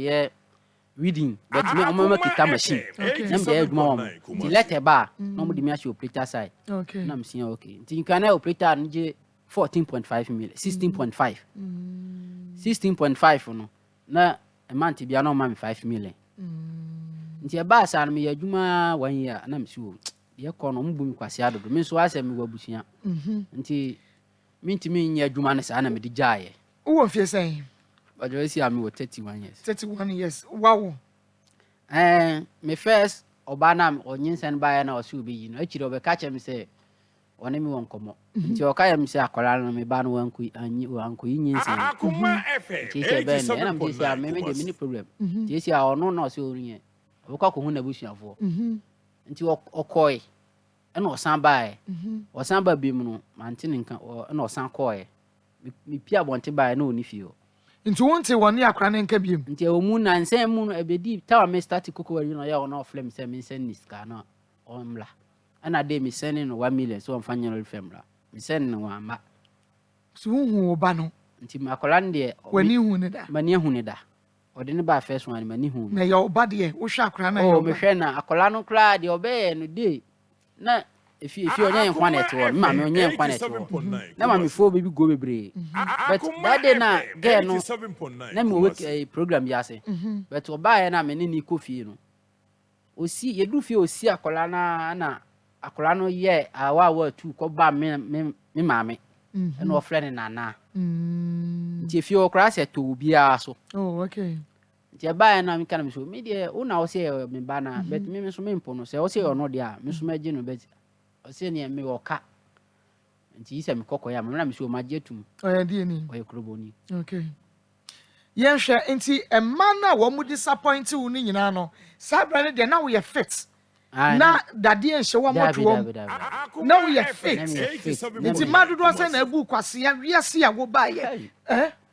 yeah reading but me mama kita machine na me adwuma mo ti letter ba no mo di me ashi operator side na me say okay ti you can operator nje 14.5 million 16.5 16.5 no na a month bia no ma me 5 million nti e ba sa no me adwuma 1 year na me so ye ko no mbu mi kwase adodo me so ase me wabusia nti minti me nya adwuma ne sa na me di jaaye wo fie sen but you see I'm 31 years 31 years wow me first obana onyinsen ba ya na osu bi yi no akiri obeka che me say one me won komo nti o ka ya me say akola no me ba no wanku yi nyinsen nti se ben na me say me de mini problem nti say ono na o se orun obeka ko hu na busuafo nti okoi na osan ba bi mu no mantene nka na osan koi me pia bonte ba na oni fie nti wonte woni akra ne nka biem nti o mu na nsen mu ebedi tawa me start koko wari no ya o na oflem se me nsen niska na omla ana de me send no 1 million so mfanya no femla me send no ama so hu oba no nti makola nde wani hu ne da mani hu ne da o de ne ba first one mani hu na ya oba de wo hwa akra na ya o me hwe na akola no kra de obe no de na if onye nkwa na eto ma me onye nkwa na eto na ma me fo baby go bebre but that day na girl no na me work a program ya say but oba ya na me ni kofi no osi yedu fie osi akola na akola no ye awa tu ko ba me maame na ofre ne nana nti fie okra se to bia so oh okay nti ba ya na me kana me so me de una o se me ba na but me so me mpo no se o se ono de a me so ma gi no bet o se ne me woka nti ise me kokoya me na me so ma gi atum o ya di ni o ye kroboni okay yen hwe nti emma na wo mu disappoint wu ni nyina no sabra ne de na wo ye fit na dade en hye wo moto na wo ye fit nti madodo se na agu kwase ya wiase ya wo ba ye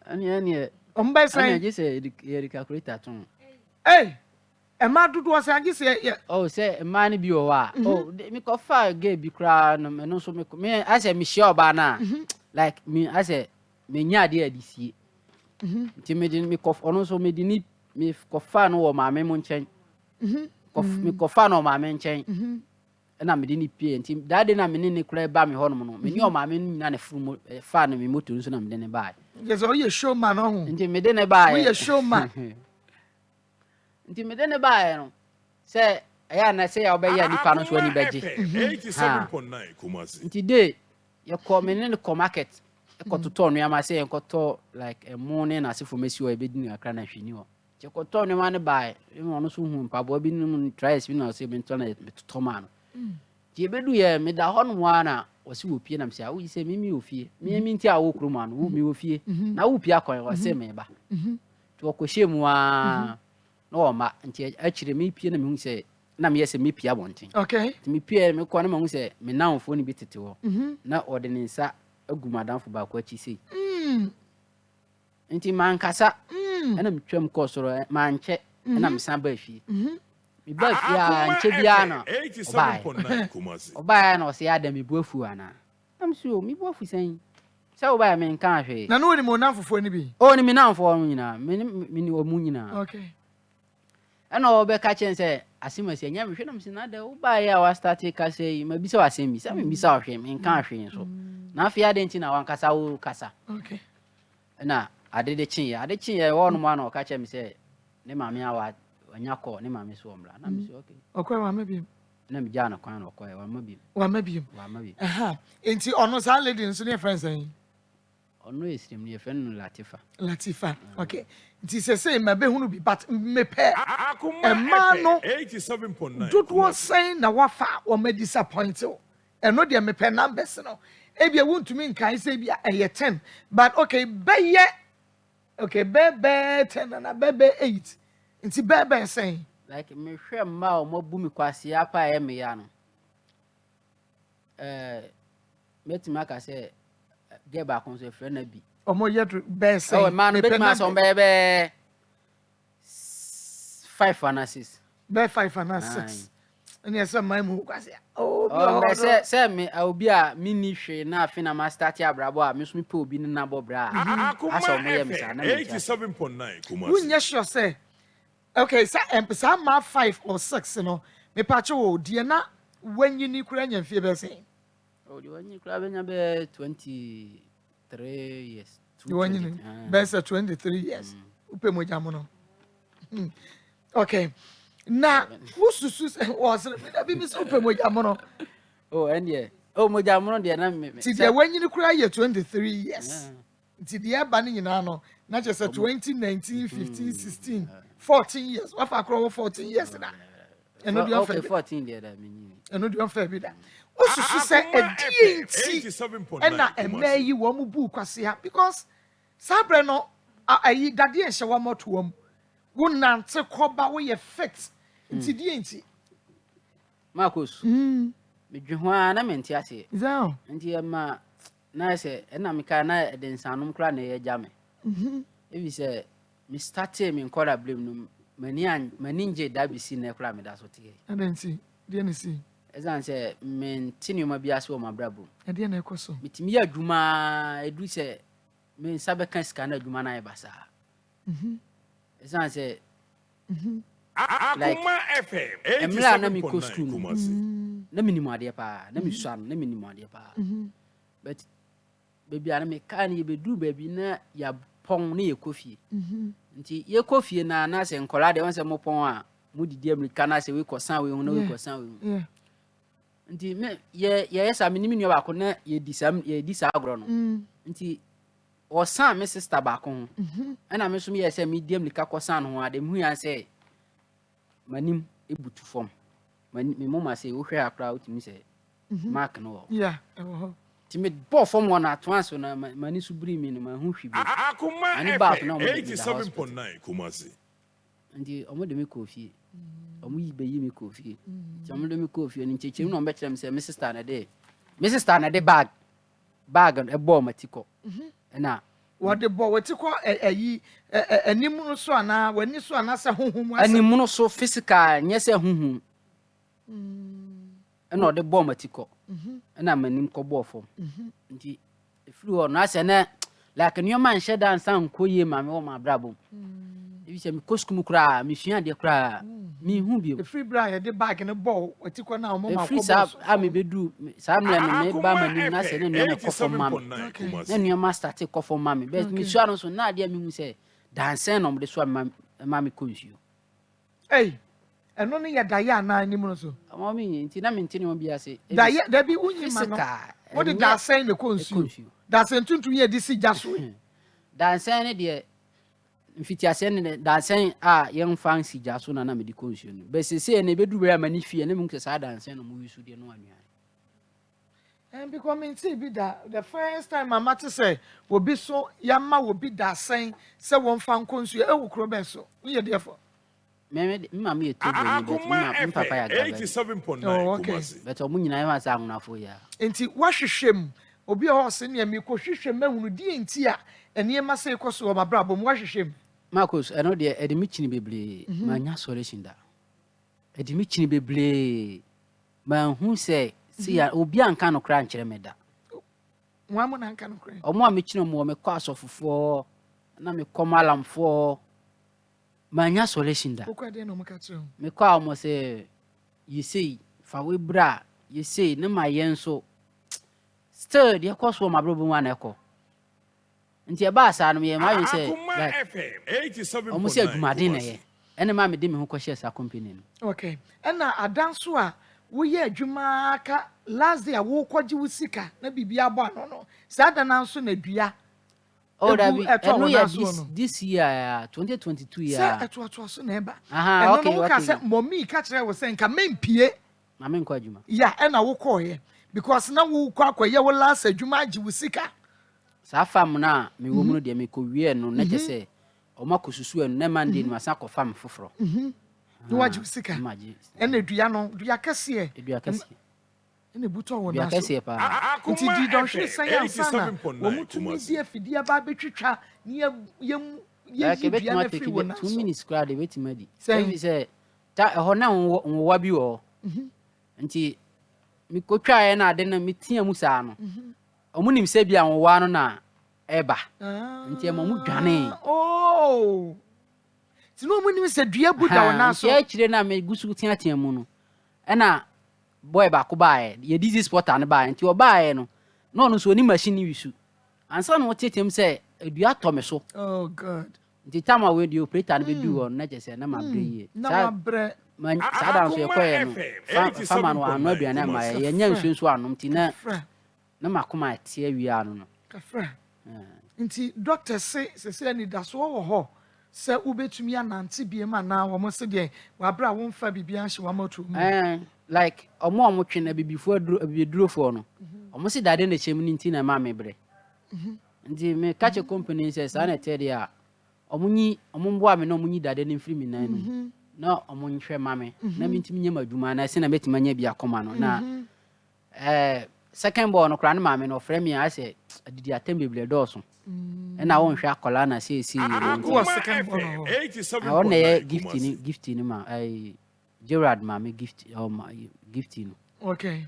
ani omba sai ani je se ye calculator ton emma dodo se agi se oh se emma ni bi o wa oh mi ko fa ge bi kra no me no so me ase mi hye oba na like me ase me nya de adisie nti me din mi kof ono so me din mi kofa no wo maame mo nchen mi kofa no maame nchen na me din pie nti dade na me ne kura ba me ho no no me ni o maame nyina na furu fa no me moto nso na me ne ba yes o ye showman no nti me de ne ba ye showman nti me de ne ba no se ya na se ya obeya nipa no so ani beje 87.9 Kumasi nti de ye ko me ne ko market ekototo no ama se enkoto like a morning as if mesi o ebedi na akra na hwini o che koto no ma ne bai me ono so hu mpabo bi no tries bi na se me to na metoto ma no ti ebedu ye me da ho no ana o se wo pie na me se a wo se mi ofie me nti a wo kroma no wo mi ofie na wo pie akon o se me ba to ko hyemu a no o ma nti akire me pie na me hu se na me yese me pie abonten okay ti me pie me ko na me hu se me nanfo ni bi tete ho na o de ne nsa agu madamfo ba ko achi sei nti mankasa ena metwam ko soro manche ena mesan ba afie mi ba afie a nche bia no oba na o se adam mi buafu ana am so mi buafu sen se oba me nka ahwe na no ni mo nanfofo ni bi o ni mi nanfo no nyina mi ni o mu nyina okay ena obe ka chen se asimasi anya me hwe na msi na da oba ya wa start ka sei ma bisa wasemi se me bisa ahwe me nka ahwe so na afia de nti na wankasa wo kasa okay na ade chin wo no ma na o ka che me se ne maame awa anya ko ne maame so omla na me se okay okwa wa mabiem na me ja na kwan na okwa wa mabiem aha enti ono sa lady nso ne friends en ono esrim ne friend Latifa okay nti se mabe hunu bi but me pe emma no 87.9 dodo sen na wafa o ma disappoint o eno de me pe numbers no ebia wontumi nkan se bia eye 10 but okay beye okay bebe 10 na bebe 8 nti bebe sen like me hwe ma o mabu mi kwase apa e me ya no meti maka se ge ba kon so friend na bi o mo ye be sen oh man bet ma so bebe 5 and 6 be 5 and 6 and yes my mu kwase se me obi a mini hwe na afi na ma start abrabo a me so me pe obi na bo bra aso mo ye me sa na 87.9 Kumasi wunye sure say Okay, sa ma 5 or 6 no. Me pacho o die na when you ni kura nya fie be say. Oh, the one you grab in be 23 years. The one you be say 23 years. Upe mo jamo no. Okay. Na ususu was me be so upe mo jamo no. Oh, and yeah. Oh, mo jamo no de na me. Ti de when you kura ye 23 years. Ti de ba ni nyina no. Na just 2019, 15, 16, 14 years. What for 14 years na. And no do 14 there that mean. And no do fair be that. Osusu say edinti. And na emeyi wo mu bu kwase ha because sabre no ayi dade ehye wo moto wom. Wo nante koba wo ye fix. Nti die nti. Maa Akos. Me dwe na menti ase. Zao. Nti ma na se na me ka na de nsanum kra na ye jame. Ebi se me started me nkola blame no mani nje da bi si na kra me da so tie. Adanti, die ne si. Ezan se men tinu ma bia so ma brabo. E die na ekoso. Mitimi adwuma edu se men sabe kan ska na adwuma na e basa. Ezan se like FM. emla na mi ko school na minimum ade pa na mi sua na minimum ade pa. But baby ana me kan ye bedu baby na ya pon na ye kofie. Nti ye kofie na se nkola de won se mo pon a mu didi amerika na se we kosan we na we kosan we. Nti me ye yesa minimi nyo ba ko na ye di sa agro no. Nti o san me sister ba ko. Na me so me yesa me di amerika kosan no ade hu ya se manim ebutu fom. Me mama se wo hwe akra utimi se mark no. Yeah. Timi bo fom wona at once na mani subri mi no ma hu hwi bi. Ani ba to na mo 87.9 Kumasi. Ndi omo de me kofi. Omo yi be yi me kofi. Ti omo de me kofi ni chechim no be kire me se me sister na de bag e bo matiko. Na what the boy what ko ayi anim no so ana wani so ana se honhom ase anim no so physical nye se honhom. Na de bo matiko. Na manim ko bo fom. Nti efiri ho na se na like nyo man she dan san koye ma me wo ma brabo. Ebi se me koskum kra me sua de kra me hu bi. Efiri bra ye de bag ne bo watiko na mo ma ko bo. Efiri sa am bedu sa me me ba manim na se ne nyo ko fom ma me. Na nyo ma start ko fom ma me. But me sua no so na de me hu se dan sen no me de so ma me konsuo. Hey. Eno ne ya daya na anim no so. Ama me nti na me nti ne mo bia se. Daya da bi unyi ma no. What did that say ne konsuo? Da sen tuntu ye di si jaso. Dan sen ne de mfiti asen ne dan sen a yen fancy jaso na me di konsuo no. Be se ne bedu bra mani fie ne mu nke sa dan sen no mu yusu de no anua. And because me see be that the first time mama to say will be so yama will be that saying say one fan konsuo e wo kro be so. Wo therefore me mama ye to me papa ya ga 87.9 Kumasi. But omu nyina ya sa ahunafo ya. Enti wahwehwem obi a hose ne me ko hwehwem mahunu die enti a ene ma se ko so ma brabo mo wahwehwem. Maa Akos eno de edimi chini beble ma nya solution da. Edimi chini beble ma hu se si ya obi anka no kra nkyere me da. Wa mo na anka no kra. Omo a me chino mo me kwa asofofo na me komalamfo manya solution da. Okwa de no maka tro. Me kwa mo se you say fa we bra you say na ma yenso still de koso ma bro bu na eko. Nti e ba sa no ye ma you say omo se adwumaden na ye. Ene ma me de me ho kwhye sa company no. Okay. Ena adanso a wo ye adwuma ka last day a wo kwaji wo sika na bibia bo ano no. Sa da na so na dua. Oh, this year, 2022 year. Say eto so na eba. Aha, okay, okay. Say mommy ka kire wo say nka mempie. Na me nkwa adwuma. Yeah, e na wo ko ye. Because na wo kwa akwa ye wo last adwuma agi wo sika. Sa fam na me wo mu no de me ko wie no na kese o makosusu enu na mande ni masa ko fam foforo. No wagi wo sika. E na dua no, dua kase e. Dua kase. Ene buto wo na so. Dua kase pa. Nti di don hwe say ansana. Wo mutumi di afidi ba betwitwa ni ye dua na fi wo na. 2 minutes kra de betima di. Say ta ho na wo bi wo. Nti mi ko twa ye na ade na mi tia mu sa no. Omunim se bia wo wa no na eba. Nti e mo mu dwane. Oh. no money say dua buda ona so ya chire na me gusu tia mu no na boy ba ko bae ye disease portal ne bae nti o bae no so ni machine wisu ansa no tietem say dua to me so oh god nti tama we di operator ne be du on na je say na ma bre ye na bre man sada so ye koye no fama no anu aduane ma ye nya nsusu anom ti na makoma tie wi anu no kafra nti doctor say ni da so wo ho se ubetumi anante bie ma na wo mo se de wa bra wo mfa bibia hye wa moto mu like omo twe na bibifo abidurofo no omo se dade na chem ni nti na ma me bre nti me catch company say sa na tell ya omo mbo ame na omo nyi dade ni mfiri mi nan no na omo nhwe ma me na mi ntimi nyama adwuma na se na betima nya bia koma no na second born no kra na ma me no frame ya say adidi atembe ble dɔɔso na won hwe akola na say wo second born ho 87 I want a gift ni ma Gerard ma me gift gift no okay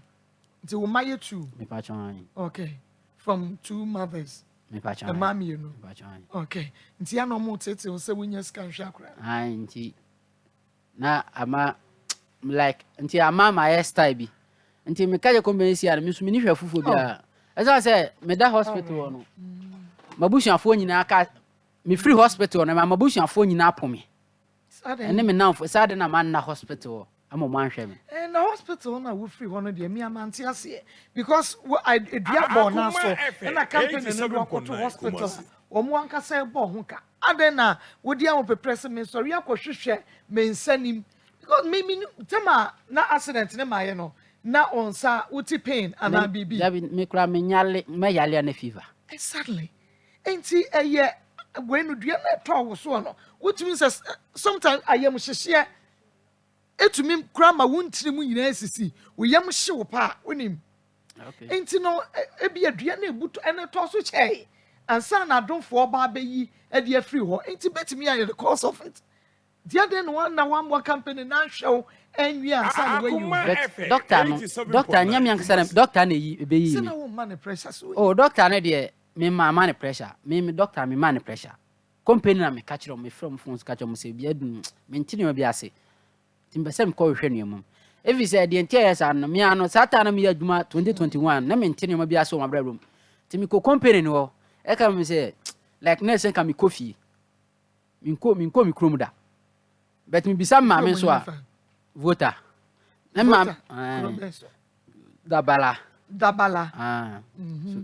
nti wo maye two me pa chan okay from two mothers me pa chan the mommy you know me pa chan okay nti ya no mo tete wo se wonya scan hwe akra nti na ama like nti ama my style bi nti me kaje company si ara me so me ni hwe fufu bia esa say me da hospital no mabusuafo nyina ka me free hospital no mabusuafo nyina apome ene me now sade na man na hospital amo man hwe me na hospital na wo free hono de me amante ase because I dua born na so na company no do akoto hospital omo anka say bo ho ka aden na wo dia mo pepress me sorry akohwehwe me nsanim because me tema na accident ne maye no na onsa uti pain ana bibi ya me kura me nyale me yale na fever exactly enti eye gwenu dua na to wo so no wotumi say sometimes ayem hyehye etumi kura ma wontiri mu nyina asisi wo yam hye wo pa onim okay enti no ebi adua na ebuto ene to so chei ansa na adonfo ba abeyi e de free ho enti betimi aye the cause of it dia den one na one more company na hwew enwi ansa na wayi doctor nyam yankasa doctor na yi ebeyi se na wo man pressure so oh doctor na de me man pressure me doctor me man pressure company na me catch me from phones catch me say bia dun me ntini ma bia ase timbesem ko hwe nuamum evi say de ntia yes an me ano sata na me adwuma 2021 na me ntini ma bia ase o ma bra timi ko company no e ka me say like na say ka me coffee mi krom da but me bisa ma me so a voter na ma dabala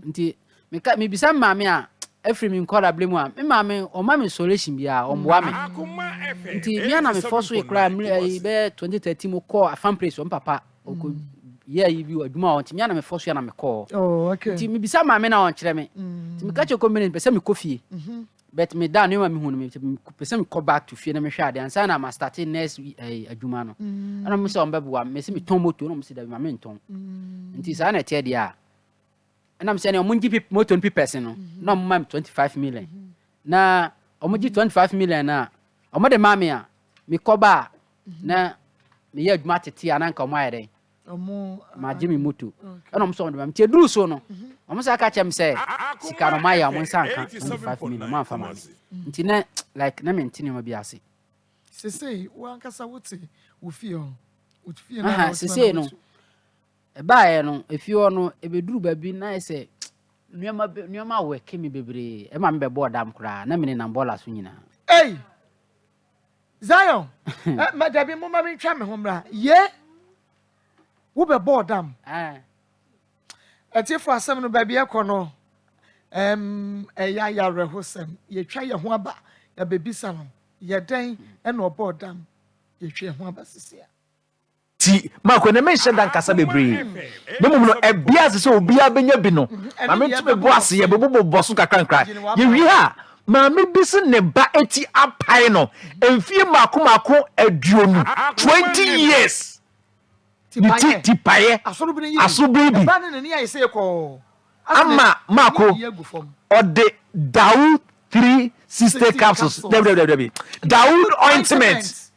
nti me bisa ma me a every me nkola blame am me ma me o ma me solution bia o mboa me nti me na me force we cry be 2013 mo call afam place o papa o ko ye yi bi aduma o nti me na me force na me call oh okay nti me bisa ma me na on kire me nti me ka che company pese me coffee but me da no ma me hunu me pese me call back to fie na me hwa de ansa na ma start next aduma no ana me se on beboa me se me ton moto no me se da ma me ton nti sa na tie dia and I'm saying omunji motor people no no mam 25 million na omunji 25 million na omode mame a me koba na me ye adwuma tete ananka omo ayede ma jimi moto and I'm so mam tie duru so no omo sa ka chem say sika no maya omo sanka 25 million man fama nti na like na me ntini ma biase say wan kasa wote wo fie na no baaye no efio no ebeduru babi na ese nuama we kemi bebre e ma mbe bodam kra na mene na bola so nyina hey Zion madabi mo ma ntwa me homra ye wo be bodam atiefo asem no babi ekono eya rehosem ye twa ye ho aba ya bebisa no ye den e na obodam ye twa ho aba sisia ti mako na mention dan kasa bebre memum no ebia se obia benya bi no ma metube boase ye bebobo boso kakra ye wi ha ma me bisi ne ba eti apai no emfie mako aduonu 20 years ti paye asobri bi ba ne ne ayese ko ama mako ode Dawood 3 sister capsules Dawood ointment